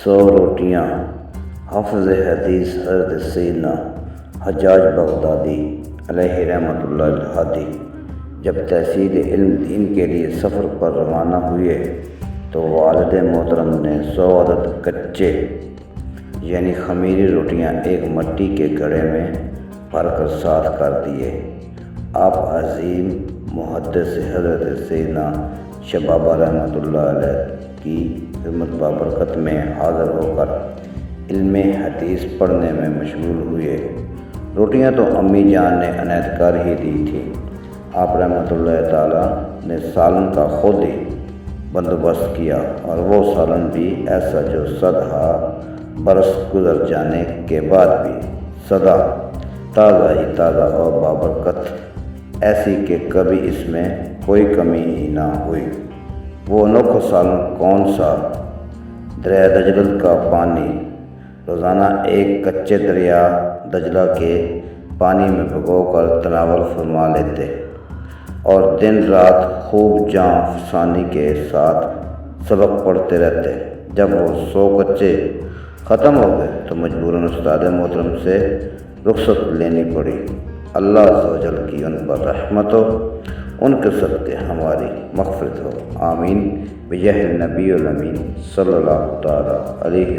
100 روٹیاں حافظ حدیث حضرت سیدنا حجاج بغدادی علیہ رحمۃ اللہ الہادی جب تحصیل علم دین کے لیے سفر پر روانہ ہوئے تو والد محترم نے 100 عدد کچے یعنی خمیری روٹیاں ایک مٹی کے گھڑے میں بھر کر ساتھ کر دیے۔ آپ عظیم محدث حضرت سیدنا شبابہ رحمۃ اللہ علیہ کی خدمت بابرکت میں حاضر ہو کر علم حدیث پڑھنے میں مشغول ہوئے۔ روٹیاں تو امی جان نے عنایت کر ہی دی تھی۔ آپ رحمۃ اللہ تعالیٰ نے سالن کا خود ہی بندوبست کیا، اور وہ سالن بھی ایسا جو 100 برس گزر جانے کے بعد بھی سدا تازہ ہی تازہ اور بابرکت، ایسی کہ کبھی اس میں کوئی کمی ہی نہ ہوئی۔ وہ انوکھا سالن کون سا؟ دریا دجلہ کا پانی روزانہ ایک کچے دریا دجلہ کے پانی میں بھگو کر تناول فرما لیتے اور دن رات خوب جاں فسانی کے ساتھ سبق پڑھتے رہتے۔ جب وہ 100 کچے ختم ہو گئے تو مجبوراً استاد محترم سے رخصت لینی پڑی۔ اللہ عز و جل کی ان پر رحمت ہو، ان کے صدقے ہماری مغفرت ہو، آمین بجاہ النبی الامین صلی اللہ تعالیٰ علیہ